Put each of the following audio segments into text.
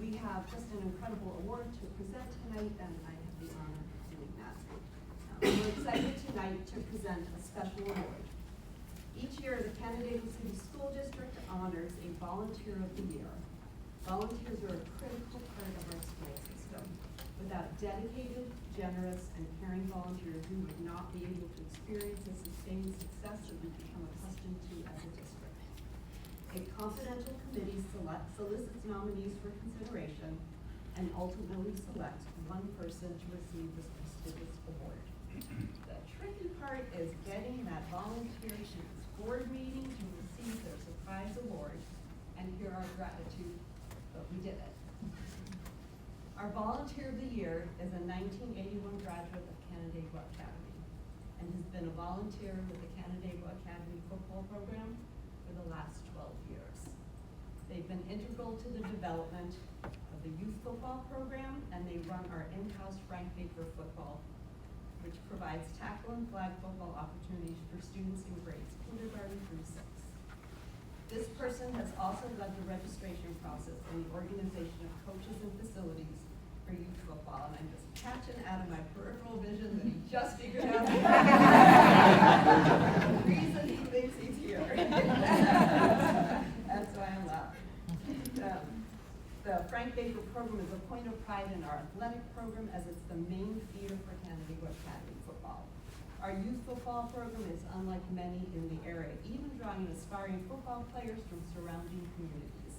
we have just an incredible award to present tonight, and I have the honor of doing that. We're excited tonight to present a special award. Each year, the Canandaigua City School District honors a Volunteer of the Year. Volunteers are a critical part of our school system. Without dedicated, generous, and caring volunteers, we would not be able to experience the sustained success that we've become accustomed to as a district. A confidential committee solicits nominees for consideration and ultimately selects one person to receive this prestigious award. The tricky part is getting that volunteer to this board meeting to receive their surprise award and hear our gratitude, but we did it. Our Volunteer of the Year is a 1981 graduate of Canandaigua Academy and has been a volunteer with the Canandaigua Academy football program for the last 12 years. They've been integral to the development of the youth football program, and they run our in-house Frank Baker football, which provides tackle and flag football opportunities for students in grades kindergarten through 6. This person has also led the registration process and the organization of coaches and facilities for youth football, and I'm just catching out of my peripheral vision that he just figured out the reason he thinks he's here. That's why I'm laughing. The Frank Baker program is a point of pride in our athletic program, as it's the main feeder for Canandaigua Academy football. Our youth football program is unlike many in the area, even drawing aspiring football players from surrounding communities.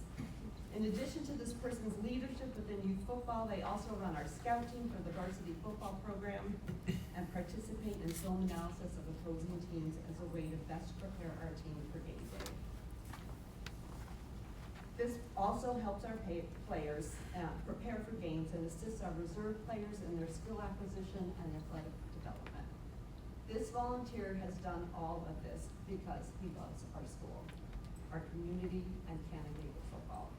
In addition to this person's leadership within youth football, they also run our scout team for the varsity football program and participate in film analysis of opposing teams as a way to best prepare our team for game day. This also helps our players prepare for games and assists our reserve players in their skill acquisition and athletic development. This volunteer has done all of this because he loves our school, our community, and Canandaigua football,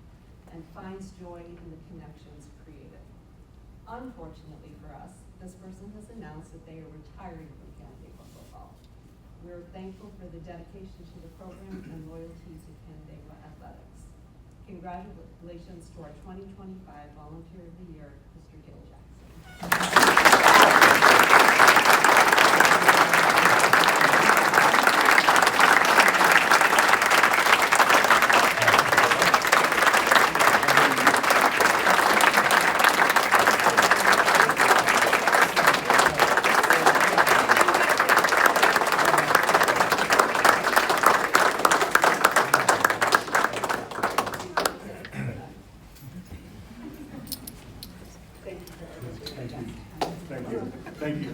and finds joy in the connections created. Unfortunately for us, this person has announced that they are retiring from Canandaigua football. We're thankful for the dedication to the program and loyalty to Canandaigua athletics. Congratulations to our 2025 Volunteer of the Year, Mr. Gil Jackson. Thank you.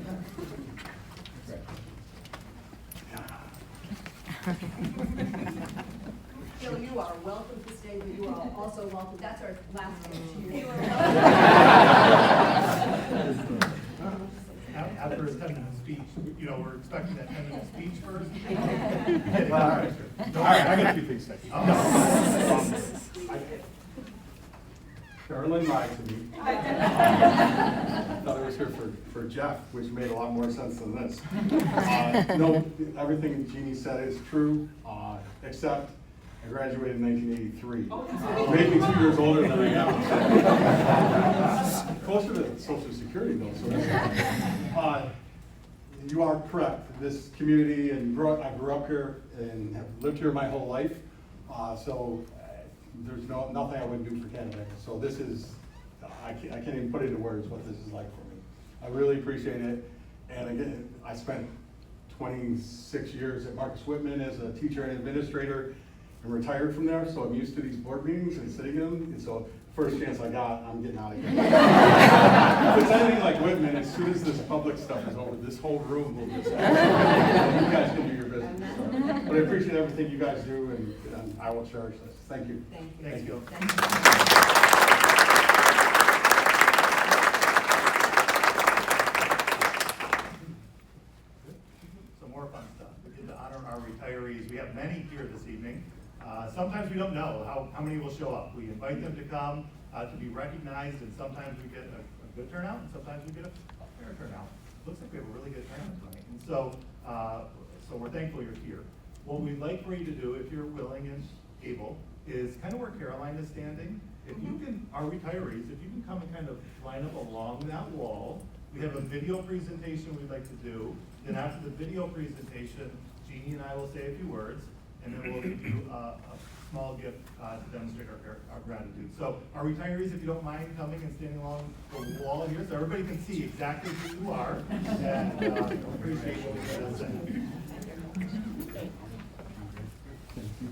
Bill, you are welcome to stay, but you are also welcome. That's our last speech. After his 10-minute speech, we're expecting that 10-minute speech first. All right, I got a few things to say. Caroline lied to me. I thought I was here for Jeff, which made a lot more sense than this. No, everything Jeannie said is true, except I graduated in 1983. Making 2 years older than I am. Closer to Social Security, though. So you are correct. This community, and I grew up here and have lived here my whole life. So there's nothing I wouldn't do for Canada. So this is, I can't even put into words what this is like for me. I really appreciate it. And again, I spent 26 years at Marcus Whitman as a teacher and administrator and retired from there. So I'm used to these board meetings and sitting in them. And so first chance I got, I'm getting out of here. If it's anything like Whitman, as soon as this public stuff is over, this whole room will just, you guys can do your business. So. But I appreciate everything you guys do, and I will cherish this. Thank you. Thank you. Thanks, Gil. Thank you. Some more fun stuff. We get to honor our retirees. We have many here this evening. Sometimes we don't know how many will show up. We invite them to come to be recognized, and sometimes we get a good turnout, and sometimes we get a fair turnout. Looks like we have a really good turnout tonight, and so we're thankful you're here. What we'd like for you to do, if you're willing and able, is kind of where Caroline is standing, if you can, our retirees, if you can come and kind of line up along that wall, we have a video presentation we'd like to do. Then after the video presentation, Jeannie and I will say a few words, and then we'll give you a small gift to demonstrate our gratitude. So our retirees, if you don't mind coming and standing along the wall here, so everybody can see exactly who you are, and appreciate what you have to say.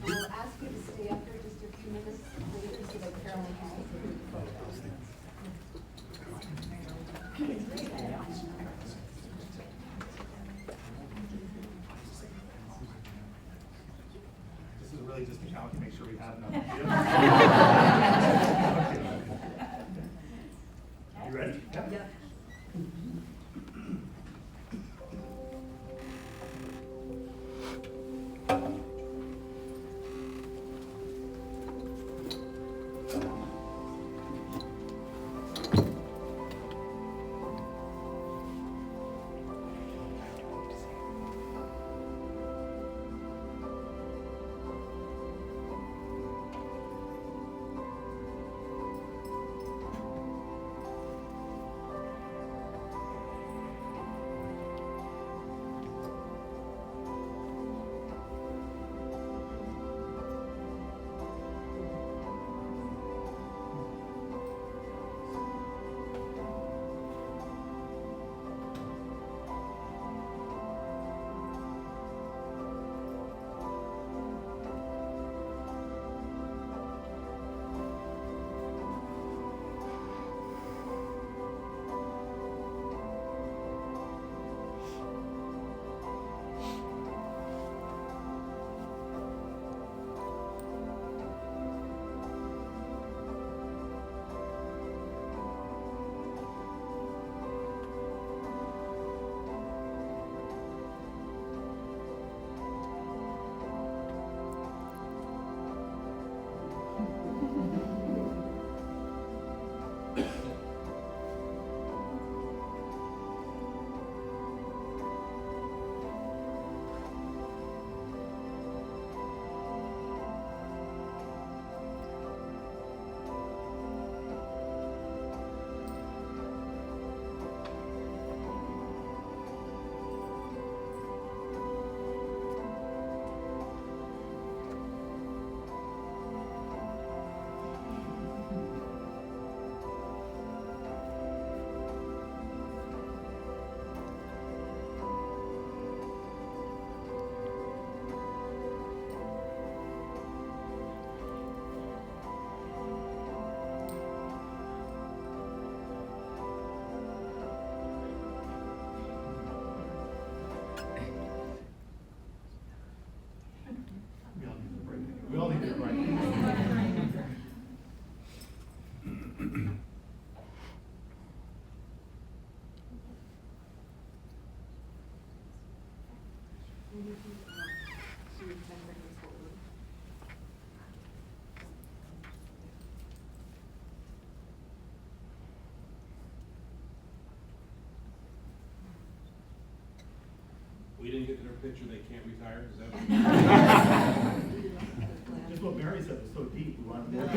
We'll ask you to stay up there just a few minutes later so that Carolyn can take the photos. This is really just a count to make sure we have enough. You ready? Yep. Yep. We all need a break. We didn't get their picture, they can't retire, is that? Just what Mary said was so deep, we wanted more.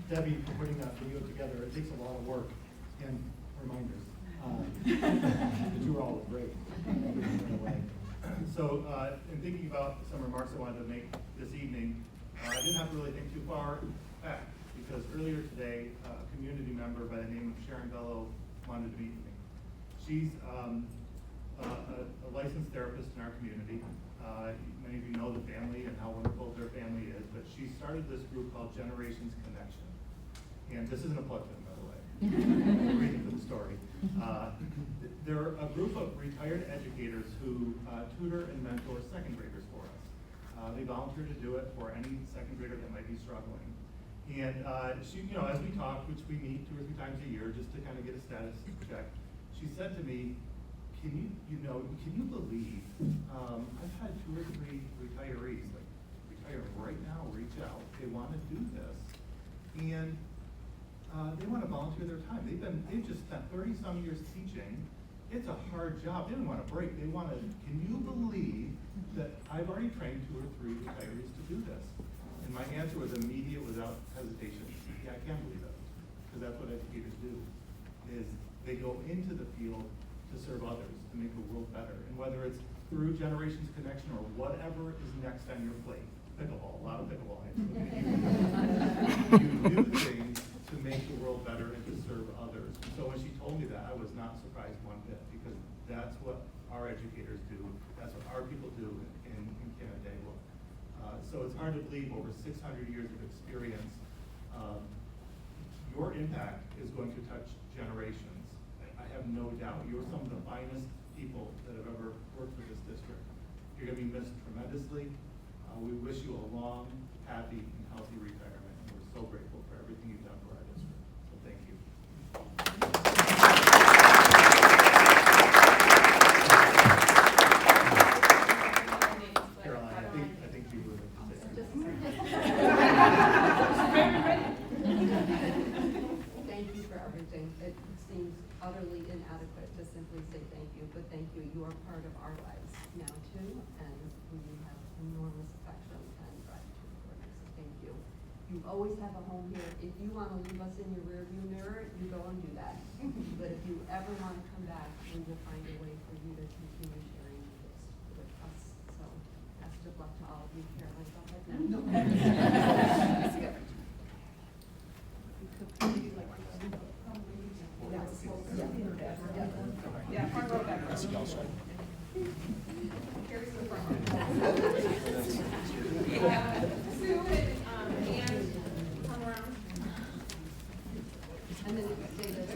Debbie for putting that video together. It takes a lot of work and reminders. But you were all great. So, in thinking about some remarks I wanted to make this evening, I didn't have to really think too far back, because earlier today, a community member by the name of Sharon Bello wanted to meet with me. She's a licensed therapist in our community. Many of you know the family and how wonderful their family is, but she started this group called Generations Connection. And this isn't a plug for them, by the way. I'm reading for the story. They're a group of retired educators who tutor and mentor second graders for us. They volunteer to do it for any second grader that might be struggling. And she, as we talk, which we meet 2 or 3 times a year just to kind of get a status check, she said to me, can you believe, I've had 2 or 3 retirees, like retire right now, reach out, they want to do this, and they want to volunteer their time. They've just spent 30-some years teaching. It's a hard job. They don't want to break. They want to, can you believe that I've already trained 2 or 3 retirees to do this? And my answer was immediate, without hesitation. Yeah, I can believe that, because that's what educators do, is they go into the field to serve others, to make the world better. And whether it's through Generations Connection or whatever is next on your plate, pickleball, a lot of pickleball. You do things to make the world better and to serve others. And so when she told me that, I was not surprised one bit, because that's what our educators do. That's what our people do in Canada. So it's hard to believe, over 600 years of experience, your impact is going to touch generations. I have no doubt, you're some of the finest people that have ever worked for this district. You're gonna be missed tremendously. We wish you a long, happy, and healthy retirement, and we're so grateful for everything you've done for our district. So thank you. Caroline, I think you would have to say something. Thank you for everything. It seems utterly inadequate to simply say thank you, but thank you. You are part of our lives now too, and we have enormous affection and gratitude for you, so thank you. You always have a home here. If you want to leave us in your rearview mirror, you go and do that. But if you ever want to come back, we will find a way for you to continue sharing this with us. So best of luck to all of you. Caroline, go ahead now. Yeah, front row, back row. Here's the front row. Sue and come around. And then you can say this.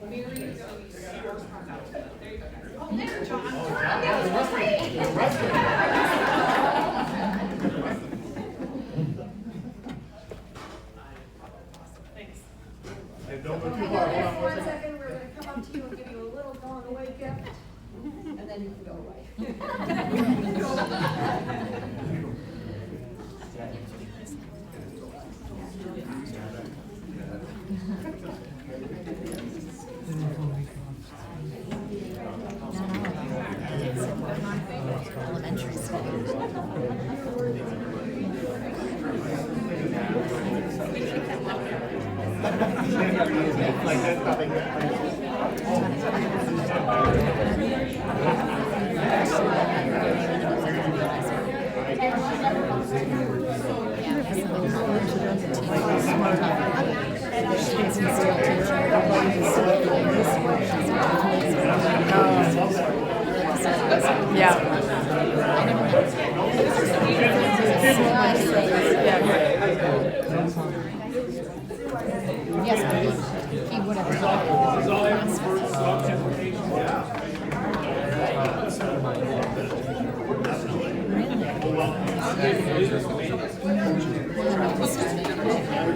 Mary, you're going to use yours front out. There you go, guys. Oh, there, John. Don't go too far. For 1 second, we're going to come up to you and give you a little going away gift, and then you can go away. Elementary school. Like that's nothing. Yeah. Yes, he would have.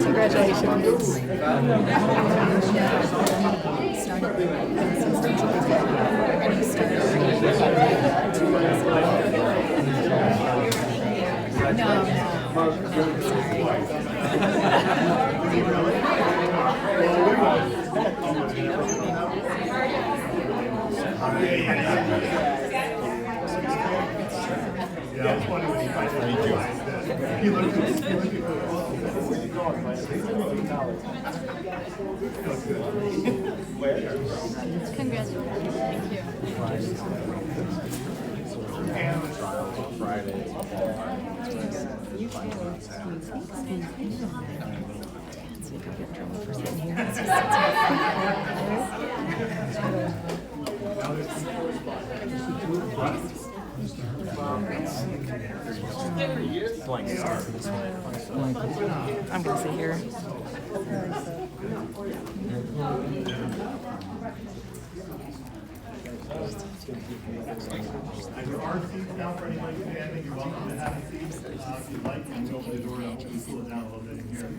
Congratulations. Yeah, it's funny when you finally realize that. He looked at Congratulations. Thank you. I'm gonna sit here. There are seats now for anybody standing. You're welcome to have a seat. If you'd like, you can open the door up and cool it down a little bit in here.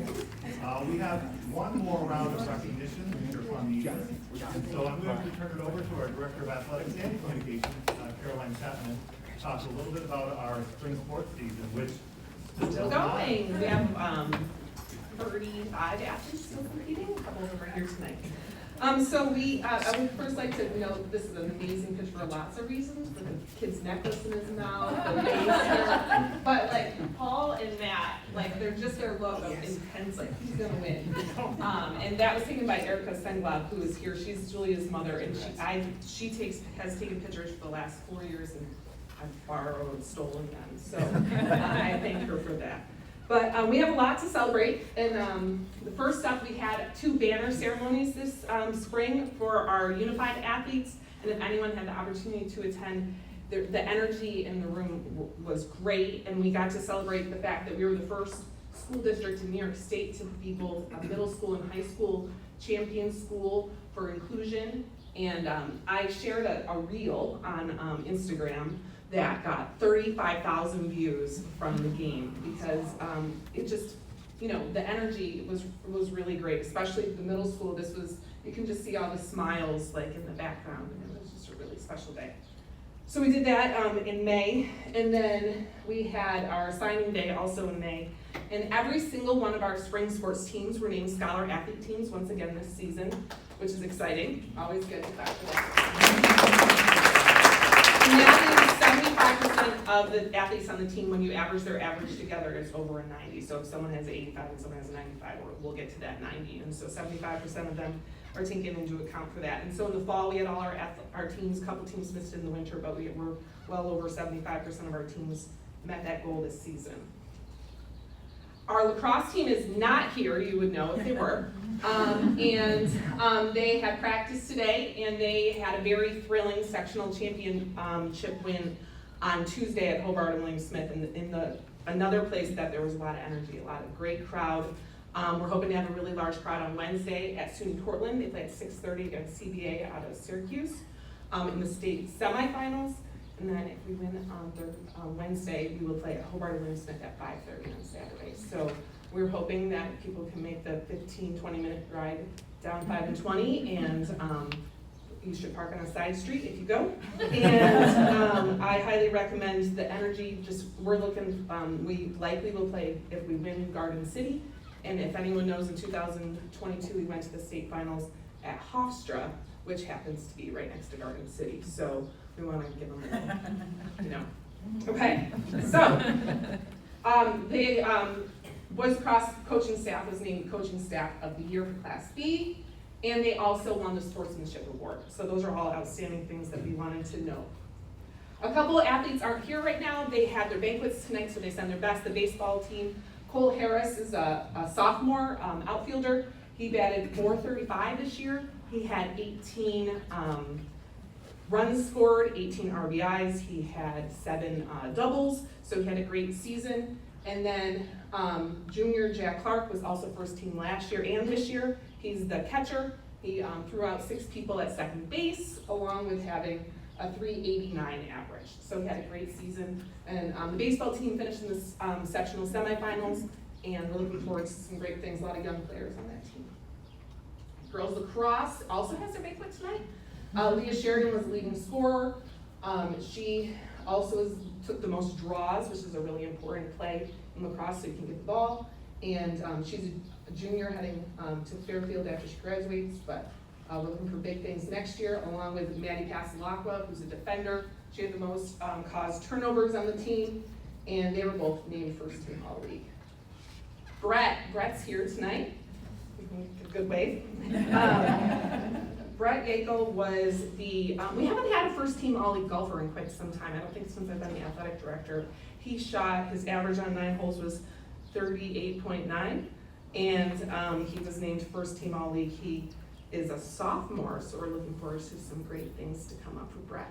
We have one more round of recognition here from the evening. And so I'm going to turn it over to our Director of Athletics and Communications, Caroline Chapman, to talk a little bit about our spring sports season, which is Still going. We have 35 athletes still competing. A couple of them are here tonight. So I would first like to note this is an amazing picture for lots of reasons. For the kid's necklace in his mouth, the face here. But like Paul and Matt, like they're just their look of intense, like he's gonna win. And that was taken by Erica Senglav, who is here. She's Julia's mother, and she has taken pictures for the last 4 years, and I've borrowed, stolen them. So I thank her for that. But we have a lot to celebrate, and the first up, we had 2 banner ceremonies this spring for our unified athletes, and if anyone had the opportunity to attend, the energy in the room was great, and we got to celebrate the fact that we were the first school district in New York State to be both a middle school and high school champion school for inclusion. And I shared a reel on Instagram that got 35,000 views from the game because it just, you know, the energy was really great, especially the middle school. You can just see all the smiles like in the background, and it was just a really special day. So we did that in May, and then we had our signing day also in May. And every single one of our spring sports teams were named Scholar Athlete teams once again this season, which is exciting. Always good to clap for that. And that means 75% of the athletes on the team, when you average their average together, is over a 90. So if someone has 85 and someone has a 95, we'll get to that 90. And so 75% of them are taken into account for that. And so in the fall, we had all our teams, couple teams missed in the winter, but we were well over 75% of our teams met that goal this season. Our lacrosse team is not here, you would know if they were. They had practice today, and they had a very thrilling sectional championship win on Tuesday at Hobart and William Smith in another place that there was a lot of energy, a lot of great crowd. We're hoping to have a really large crowd on Wednesday at SUNY Portland. They play at 6:30 against CBA out of Syracuse in the state semifinals. And then if we win on Wednesday, we will play at Hobart and William Smith at 5:30 on Saturday. So we're hoping that people can make the 15-20 minute ride down 5 and 20, and you should park on a side street if you go. And I highly recommend the energy. We're looking, we likely will play, if we win, Garden City. And if anyone knows, in 2022, we went to the state finals at Hofstra, which happens to be right next to Garden City. So we want to give them a little, Okay, so Boys Cross coaching staff was named coaching staff of the year for Class B, and they also won the sportsmanship award. So those are all outstanding things that we wanted to know. A couple of athletes aren't here right now. They had their banquets tonight, so they send their best. The baseball team, Cole Harris is a sophomore outfielder. He batted .435 this year. He had 18 runs scored, 18 RBIs. He had 7 doubles, so he had a great season. And then junior Jack Clark was also first team last year and this year. He's the catcher. He threw out 6 people at second base, along with having a .389 average. So he had a great season. And the baseball team finished in the sectional semifinals, and we're looking forward to some great things. A lot of young players on that team. Girls lacrosse also has their banquet tonight. Leah Sheridan was the leading scorer. She also took the most draws, which is a really important play in lacrosse, so you can get the ball. And she's a junior heading to Fairfield after she graduates, but we're looking for big things next year, along with Maddie Pasalacqua, who's a defender. She had the most caused turnovers on the team, and they were both named first team All-League. Brett's here tonight. A good wave. Brett Yakel was we haven't had a first team All-League golfer in quite some time. I don't think since I've been the athletic director. His average on 9 holes was 38.9, and he was named first team All-League. He is a sophomore, so we're looking forward to some great things to come up for Brett.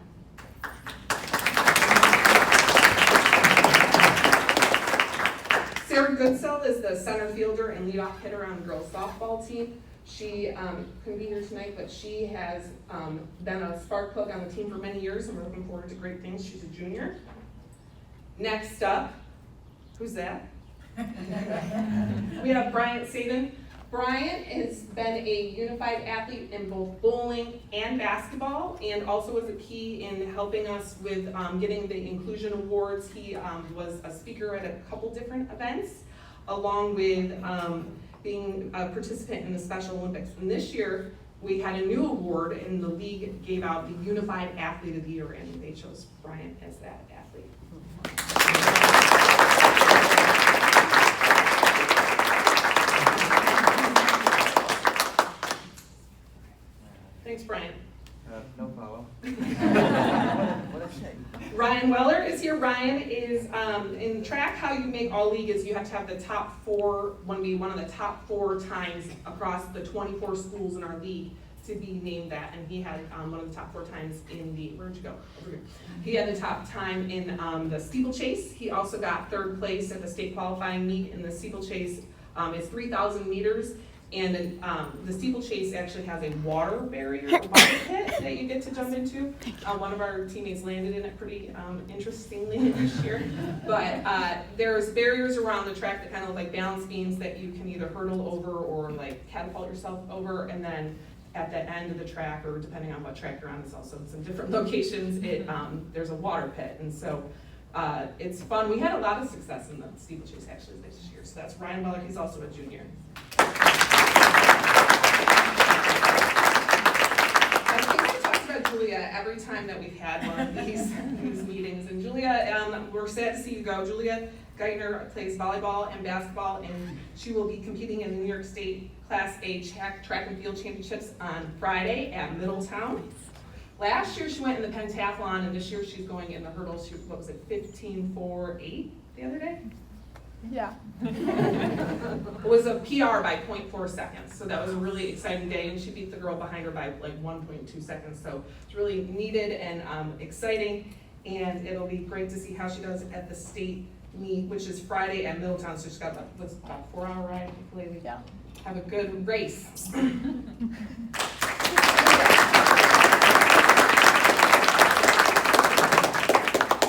Sarah Goodsell is the center fielder and leadoff hitter on the girls softball team. She couldn't be here tonight, but she has been a spark plug on the team for many years, and we're looking forward to great things. She's a junior. Next up, who's that? We have Bryant Saban. Bryant has been a unified athlete in both bowling and basketball, and also was a key in helping us with getting the inclusion awards. He was a speaker at a couple different events, along with being a participant in the Special Olympics. And this year, we had a new award, and the league gave out the Unified Athlete of the Year, and they chose Bryant as that athlete. Thanks, Brian. No problem. Ryan Weller is here. Ryan is in track. How you make All-League is you have to have the top 4, want to be one of the top 4 times across the 24 schools in our league to be named that. And he had one of the top 4 times in the, where'd you go? Over here. He had the top time in the steeplechase. He also got 3rd place at the state qualifying meet in the steeplechase. It's 3,000 meters. And the steeplechase actually has a water barrier, a water pit that you get to jump into. One of our teammates landed in it pretty interestingly this year. But there's barriers around the track that kind of look like balance beams that you can either hurdle over or like catapult yourself over. And then at the end of the track, or depending on what track you're on, it's also in some different locations, there's a water pit. And so it's fun. We had a lot of success in the steeplechase actually this year. So that's Ryan Weller, he's also a junior. I think I talked about Julia every time that we've had one of these meetings. And Julia, we're sad to see you go. Julia Geithner plays volleyball and basketball, and she will be competing in the New York State Class A track and field championships on Friday at Middletown. Last year she went in the pentathlon, and this year she's going in the hurdles. She, what was it, 15.48 the other day? Yeah. It was a PR by 0.4 seconds, so that was a really exciting day, and she beat the girl behind her by like 1.2 seconds, so it's really needed and exciting, and it'll be great to see how she does at the state meet, which is Friday at Middletown, so she's got about a 4-hour ride. Hopefully we have a good race.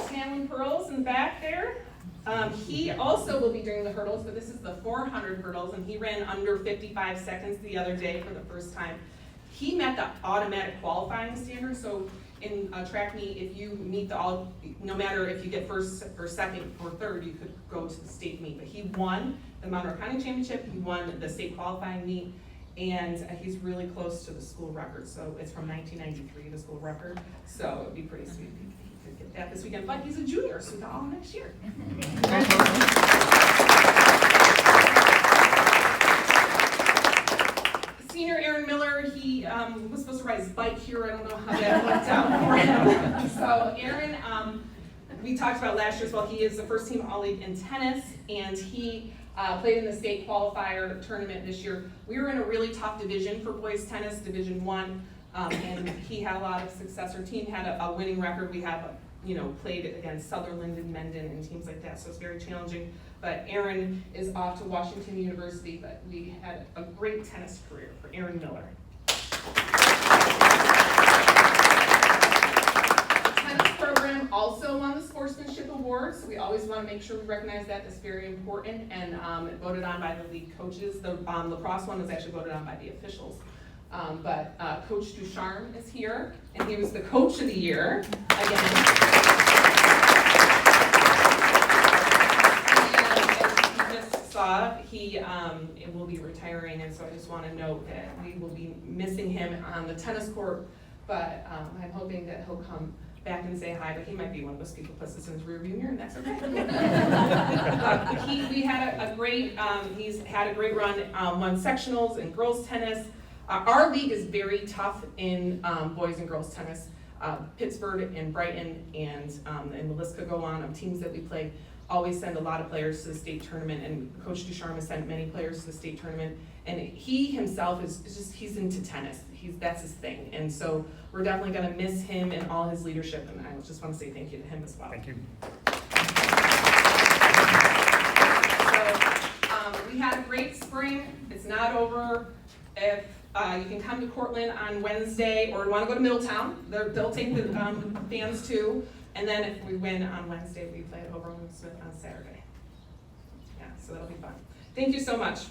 Stanley Pearls in the back there. He also will be doing the hurdles, but this is the 400 hurdles, and he ran under 55 seconds the other day for the first time. He met the automatic qualifying standard, so in a track meet, if you meet no matter if you get first or second or third, you could go to the state meet. But he won the Monroe County Championship, he won the state qualifying meet, and he's really close to the school record. So it's from 1993, the school record, so it'd be pretty sweet if he could get that this weekend. But he's a junior, so all next year. Senior Aaron Miller, he was supposed to ride his bike here. I don't know how that worked out for him. So Aaron, we talked about last year as well. He is the first team All-League in tennis, and he played in the state qualifier tournament this year. We were in a really tough division for boys tennis, Division I, and he had a lot of success. Our team had a winning record. We have, played against Sutherland and Mendon and teams like that, so it's very challenging. But Aaron is off to Washington University, but we had a great tennis career for Aaron Miller. The tennis program also won the Sportsmanship Award, so we always want to make sure we recognize that. It's very important, and voted on by the league coaches. The lacrosse one was actually voted on by the officials. But Coach Ducharme is here, and he was the coach of the year again. He will be retiring, and so I just want to note that we will be missing him on the tennis court, but I'm hoping that he'll come back and say hi, but he might be one of those people who puts this in his rearview mirror, and that's okay. We had a great, he's had a great run, won sectionals in girls tennis. Our league is very tough in boys and girls tennis. Pittsburgh and Brighton and the list could go on of teams that we play. Always send a lot of players to the state tournament, and Coach Ducharme has sent many players to the state tournament, and he himself he's into tennis. That's his thing, and so we're definitely going to miss him and all his leadership, and I just want to say thank you to him as well. Thank you. So we had a great spring. It's not over. If you can come to Cortland on Wednesday, or want to go to Middletown, they'll take the fans too. And then if we win on Wednesday, we play at Overland Smith on Saturday. Yeah, so that'll be fun. Thank you so much.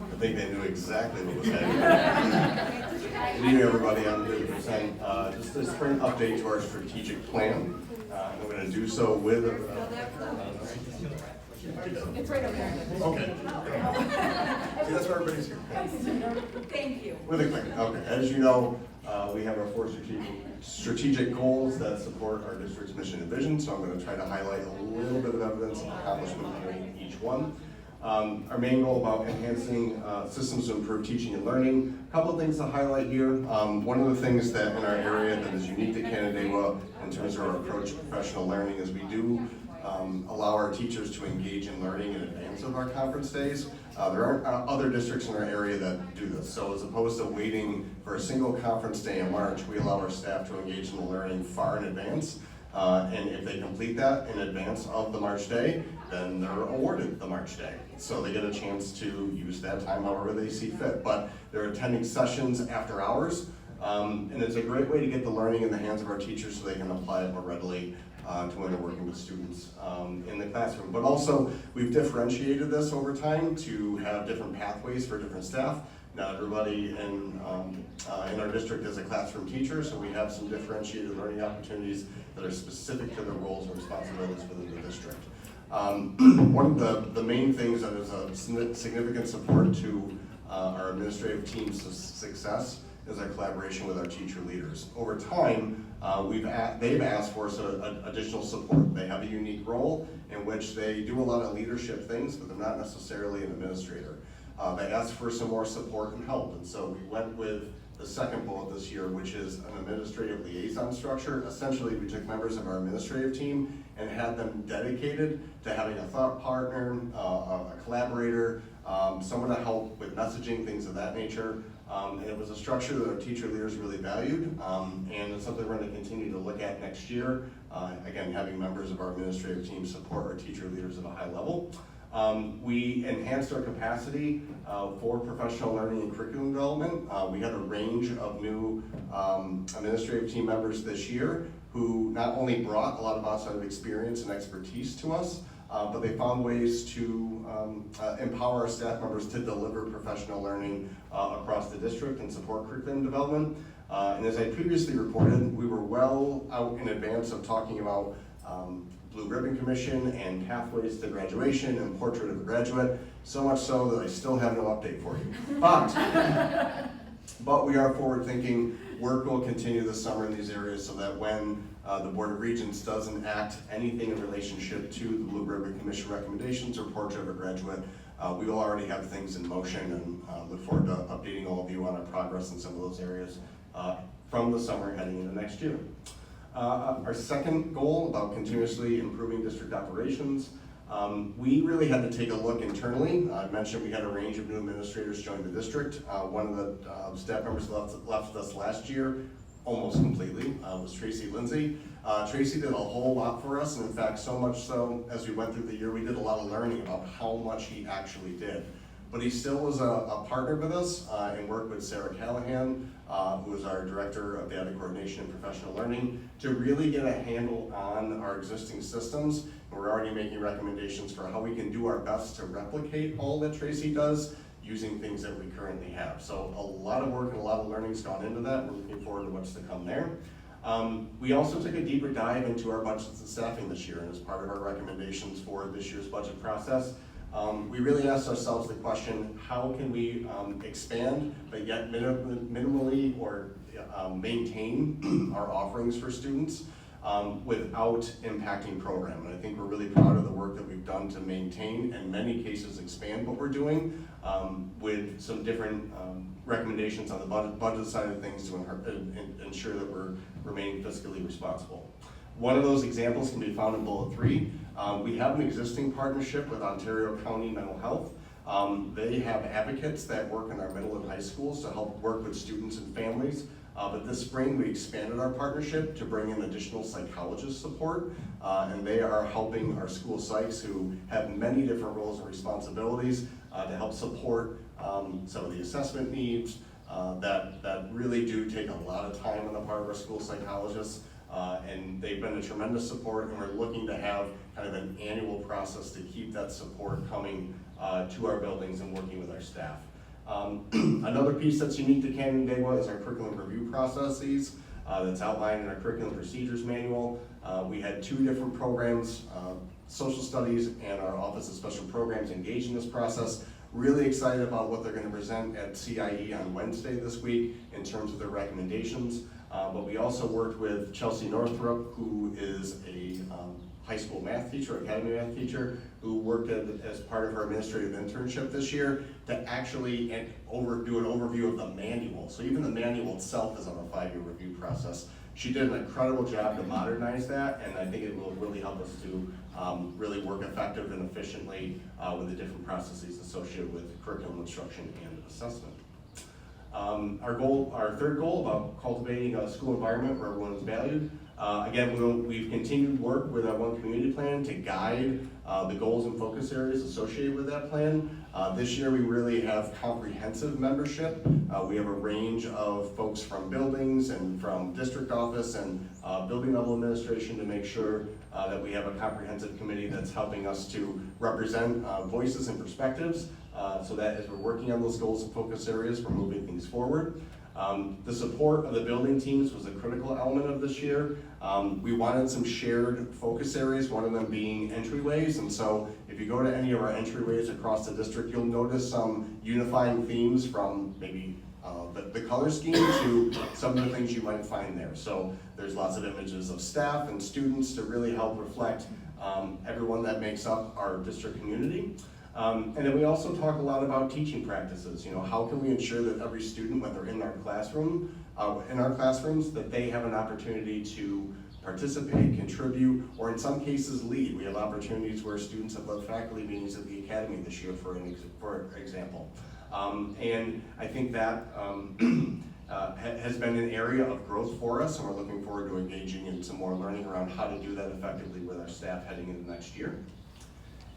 I think they knew exactly what was happening. Good evening, everybody. I'm here to present just a spring update to our strategic plan. I'm going to do so with It's right over there. Okay. See, that's why everybody's here. Thank you. Really quick, okay, as you know, we have our 4 strategic goals that support our district's mission and vision, so I'm gonna try to highlight a little bit of evidence of accomplishment behind each one. Our main goal about enhancing systems to improve teaching and learning. A couple of things to highlight here. One of the things that in our area that is unique to Canandaigua in terms of our approach to professional learning is we do allow our teachers to engage in learning in advance of our conference days. There aren't other districts in our area that do this. So as opposed to waiting for a single conference day in March, we allow our staff to engage in the learning far in advance. And if they complete that in advance of the March day, then they're awarded the March day. So they get a chance to use that time however they see fit. But they're attending sessions after hours, and it's a great way to get the learning in the hands of our teachers so they can apply it more readily to when they're working with students in the classroom. But also, we've differentiated this over time to have different pathways for different staff. Not everybody in our district is a classroom teacher, so we have some differentiated learning opportunities that are specific to the roles and responsibilities within the district. One of the main things that is a significant support to our administrative team's success is our collaboration with our teacher leaders. Over time, they've asked for additional support. They have a unique role in which they do a lot of leadership things, but they're not necessarily an administrator. They asked for some more support and help, and so we went with the second bullet this year, which is an administrative liaison structure. Essentially, we took members of our administrative team and had them dedicated to having a thought partner, a collaborator, someone to help with messaging, things of that nature. And it was a structure that our teacher leaders really valued, and it's something we're going to continue to look at next year. Again, having members of our administrative team support our teacher leaders at a high level. We enhanced our capacity for professional learning and curriculum development. We had a range of new administrative team members this year who not only brought a lot of outside experience and expertise to us, but they found ways to empower our staff members to deliver professional learning across the district and support curriculum development. And as I previously reported, we were well out in advance of talking about Blue Ribbon Commission and pathways to graduation and portrait of a graduate, so much so that I still have no update for you. But we are forward thinking. Work will continue this summer in these areas so that when the Board of Regents does enact anything in relationship to the Blue Ribbon Commission recommendations or portrait of a graduate, we will already have things in motion, and look forward to updating all of you on our progress in some of those areas from the summer heading into next year. Our second goal about continuously improving district operations, we really had to take a look internally. I mentioned we had a range of new administrators join the district. One of the staff members left us last year almost completely, was Tracy Lindsay. Tracy did a whole lot for us, and in fact, so much so, as we went through the year, we did a lot of learning about how much he actually did. But he still was a partner with us and worked with Sarah Callahan, who is our Director of Data Coordination and Professional Learning, to really get a handle on our existing systems. And we're already making recommendations for how we can do our best to replicate all that Tracy does using things that we currently have. So a lot of work and a lot of learning's gone into that. We're looking forward to what's to come there. We also took a deeper dive into our budgets and staffing this year, and as part of our recommendations for this year's budget process, we really asked ourselves the question, how can we expand but yet minimally or maintain our offerings for students without impacting program? And I think we're really proud of the work that we've done to maintain, and in many cases expand what we're doing with some different recommendations on the budget side of things to ensure that we're remaining fiscally responsible. One of those examples can be found in bullet 3. We have an existing partnership with Ontario County Mental Health. They have advocates that work in our middle and high schools to help work with students and families. But this spring we expanded our partnership to bring in additional psychologist support, and they are helping our school psychs who have many different roles and responsibilities to help support some of the assessment needs that really do take a lot of time on the part of our school psychologists. And they've been a tremendous support, and we're looking to have kind of an annual process to keep that support coming to our buildings and working with our staff. Another piece that's unique to Canandaigua is our curriculum review processes. that's outlined in our curriculum procedures manual. We had 2 different programs, social studies and our Office of Special Programs engaged in this process. Really excited about what they're going to present at CIE on Wednesday this week in terms of their recommendations. But we also worked with Chelsea Northrup, who is a high school math teacher, academy math teacher, who worked as part of her administrative internship this year to actually do an overview of the manual. So even the manual itself is on a 5-year review process. She did an incredible job to modernize that, and I think it will really help us to really work effective and efficiently with the different processes associated with curriculum instruction and assessment. Our third goal about cultivating a school environment where everyone is valued. Again, we've continued work with our One Community Plan to guide the goals and focus areas associated with that plan. This year we really have comprehensive membership. We have a range of folks from buildings and from district office and building level administration to make sure that we have a comprehensive committee that's helping us to represent voices and perspectives so that as we're working on those goals and focus areas, we're moving things forward. The support of the building teams was a critical element of this year. We wanted some shared focus areas, one of them being entryways, and so if you go to any of our entryways across the district, you'll notice some unifying themes from maybe the color scheme to some of the things you might find there. So there's lots of images of staff and students to really help reflect everyone that makes up our district community. And then we also talk a lot about teaching practices. You know, how can we ensure that every student, when they're in our classrooms, that they have an opportunity to participate, contribute, or in some cases lead. We have opportunities where students have led faculty meetings at the academy this year, for example. And I think that has been an area of growth for us, and we're looking forward to engaging in some more learning around how to do that effectively with our staff heading into next year.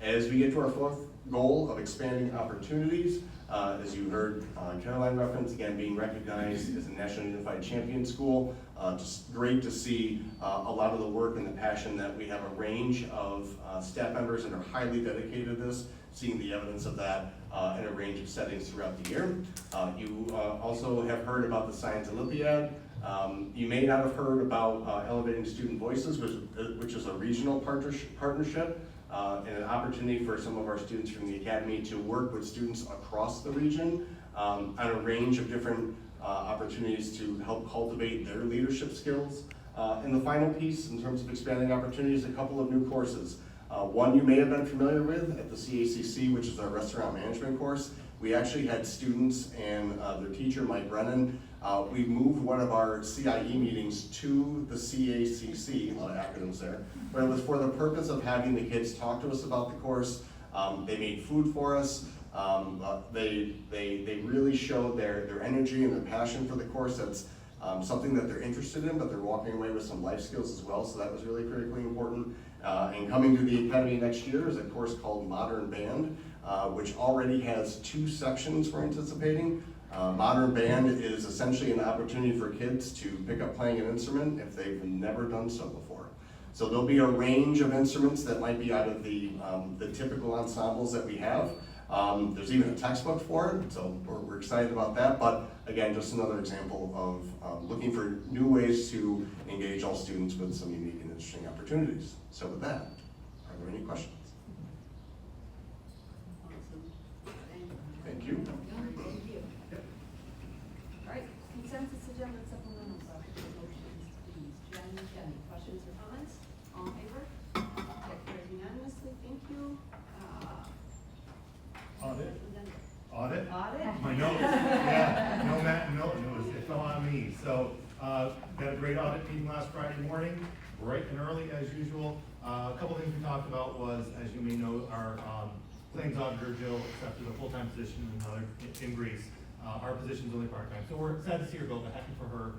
As we get to our 4th goal of expanding opportunities, as you heard Caroline reference, again, being recognized as a National Unified Champion School. Just great to see a lot of the work and the passion that we have a range of staff members that are highly dedicated to this, seeing the evidence of that in a range of settings throughout the year. You also have heard about the Science Olympiad. You may not have heard about Elevating Student Voices, which is a regional partnership. And an opportunity for some of our students from the academy to work with students across the region on a range of different opportunities to help cultivate their leadership skills. And the final piece in terms of expanding opportunities, a couple of new courses. One you may have been familiar with at the CACC, which is our restaurant management course. We actually had students and their teacher, Mike Brennan. We moved one of our CIE meetings to the CACC, a lot of acronyms there, but it was for the purpose of having the kids talk to us about the course. They made food for us. They really showed their energy and their passion for the course. That's something that they're interested in, but they're walking away with some life skills as well, so that was really critically important. And coming to the academy next year is a course called Modern Band, which already has 2 sections we're anticipating. Modern Band is essentially an opportunity for kids to pick up playing an instrument if they've never done so before. So there'll be a range of instruments that might be out of the typical ensembles that we have. There's even a textbook for it, so we're excited about that. But again, just another example of looking for new ways to engage all students with some unique and interesting opportunities. So with that, are there any questions? Thank you. Thank you. All right, consensus agenda and supplementals, motions, please. Jenny, questions or comments? All in favor? That carries unanimously, thank you. Audit? Audit? My notes, yeah, no, it fell on me. So, got a great audit meeting last Friday morning, bright and early as usual. A couple things we talked about was, as you may know, our claims auditor, Jill, accepted a full-time position in Greece. Our position's only part-time, so we're sad to see her go, but happy for her.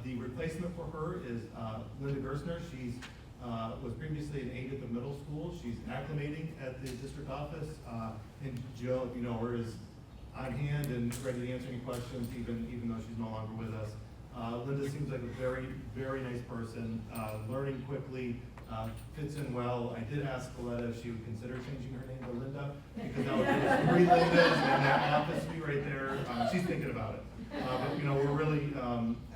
The replacement for her is Linda Gersner. She's was previously an aide at the middle school. She's acclimating at the district office. And Jill, if you know her, is on hand and ready to answer any questions, even though she's no longer with us. Linda seems like a very, very nice person, learning quickly, fits in well. I did ask Coletta if she would consider changing her name to Linda, because that would be 3 Lindas in that office suite right there. She's thinking about it. But, you know, we're really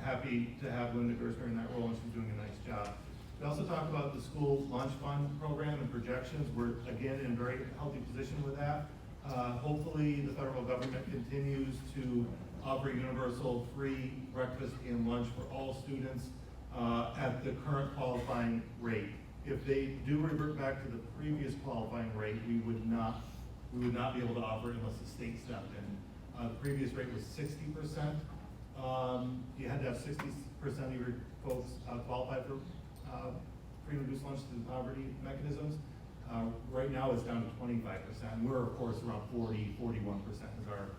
happy to have Linda Gersner in that role, and she's doing a nice job. We also talked about the school lunch fund program and projections. We're, again, in a very healthy position with that. Hopefully, the federal government continues to offer universal free breakfast and lunch for all students at the current qualifying rate. If they do revert back to the previous qualifying rate, we would not be able to offer it unless the state stepped in. The previous rate was 60%. You had to have 60% of your folks qualify for free and reduced lunch through poverty mechanisms. Right now it's down to 25%. We're of course around 41% is our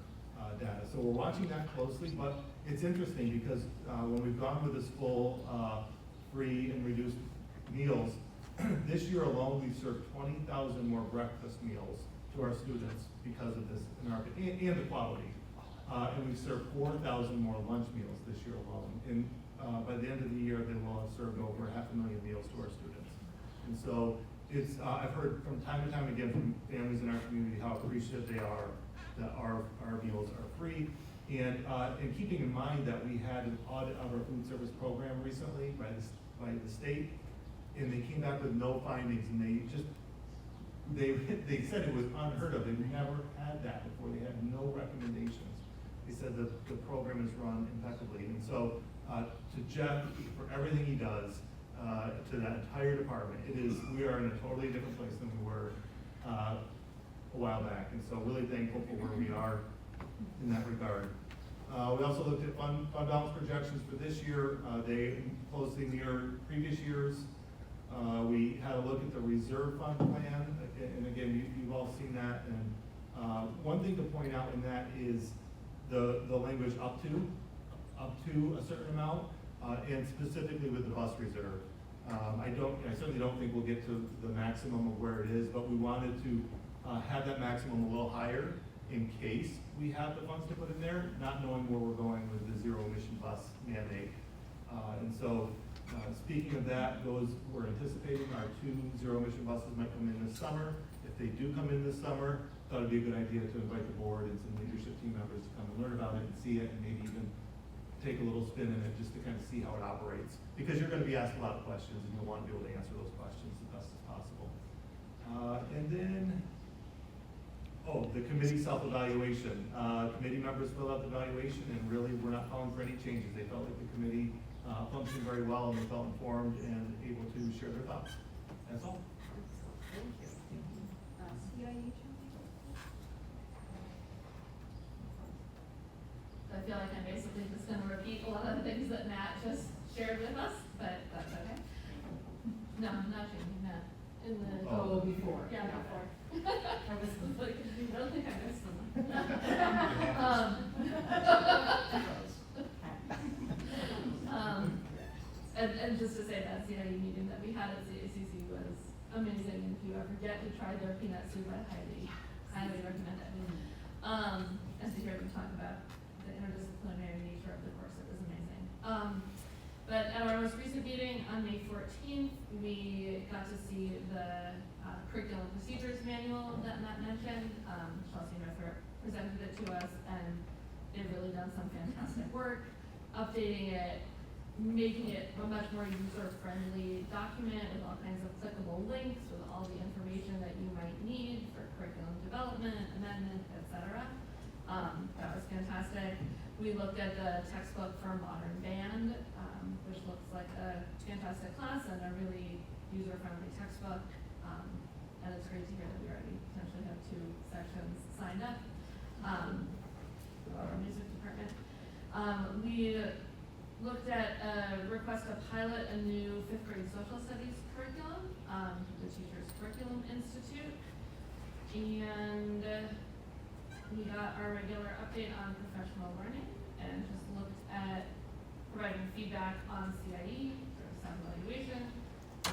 data. So we're watching that closely, but it's interesting because when we've gone with this full free and reduced meals, this year alone we've served 20,000 more breakfast meals to our students because of this and the quality. And we've served 4,000 more lunch meals this year alone. And by the end of the year, they will have served over 500,000 meals to our students. And so it's, I've heard from time to time again from families in our community how appreciative they are that our meals are free. And keeping in mind that we had an audit of our food service program recently by the state, and they came back with no findings, and they said it was unheard of. They never had that before. They had no recommendations. They said that the program is run impeccably. And so to Jeff, for everything he does, to that entire department, we are in a totally different place than we were a while back. And so really thankful for where we are in that regard. We also looked at fund balance projections for this year. They closely mirror previous years. We had a look at the reserve fund plan, and again, you've all seen that. And one thing to point out in that is the language up to a certain amount, and specifically with the bus reserve. I certainly don't think we'll get to the maximum of where it is, but we wanted to have that maximum a little higher in case we have the funds to put in there, not knowing where we're going with the zero emission bus mandate. And so, speaking of that, we're anticipating our 2 zero emission buses might come in this summer. If they do come in this summer, thought it'd be a good idea to invite the board and some leadership team members to come and learn about it and see it, and maybe even take a little spin in it just to kind of see how it operates. Because you're going to be asked a lot of questions, and you'll want to be able to answer those questions the best as possible. And then, the committee self-evaluation. Committee members fill out the evaluation, and really we're not calling for any changes. They felt like the committee functioned very well, and they felt informed and able to share their thoughts. That's all. Thank you. CIE, I feel like I'm basically just gonna repeat a lot of the things that Matt just shared with us, but that's okay. No, I'm not changing that. In the, before. yeah, before. I was like, I don't think I missed someone. And just to say that CIE meeting that we had at CACC was amazing, and if you ever get to try their peanut soup, I highly recommend it. And to hear them talk about the interdisciplinary nature of the course, it was amazing. But at our most recent meeting on May 14th, we got to see the curriculum procedures manual that Matt mentioned. Chelsea Northrop presented it to us, and they've really done some fantastic work, updating it, making it a much more user-friendly document with all kinds of clickable links with all the information that you might need for curriculum development, amendment, etc. That was fantastic. We looked at the textbook for Modern Band, which looks like a fantastic class and a really user-friendly textbook. And it's great to hear that we already potentially have 2 sections signed up for our music department. We looked at a request to pilot a new 5th grade social studies curriculum, the Teachers Curriculum Institute. And we got our regular update on professional learning and just looked at providing feedback on CIE, self-evaluation.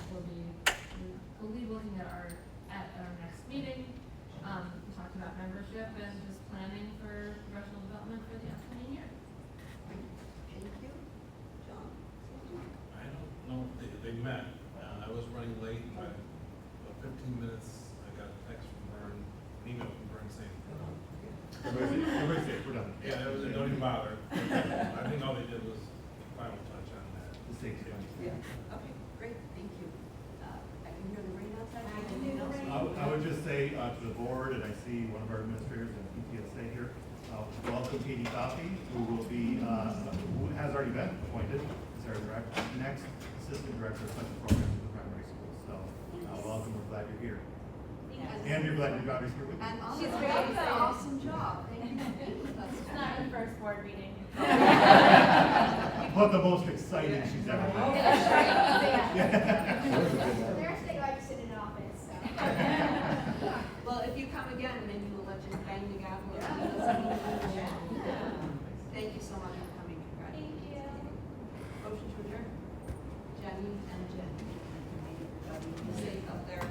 We'll be looking at our next meeting. We talked about membership and just planning for professional development for the upcoming year. Thank you. John? I don't know if they met. I was running late, by about 15 minutes, I got a text from Vern, an email from Vern saying, Everybody safe, we're done. yeah, don't even bother. Thanks, John. Yeah. Okay, great, thank you. I can hear the rain outside. Anything else? I would just say to the board, and I see one of our administrators and PTSA here, welcome Katie Coffey, who will be, who has already been appointed as our next assistant director of special programs at the primary school. So, welcome, we're glad you're here. And you're glad you're obviously here with us. And also, She's an very excited. awesome job. Thank you for being with us. It's not her first board meeting. But the most exciting she's ever been. There's they like to sit in an office, so. Well, if you come again, maybe we'll let you bang the gavel. Thank you so much for coming. Congratulations. Thank you. Motion to adjourn. Jenny and Jen. Be safe up there.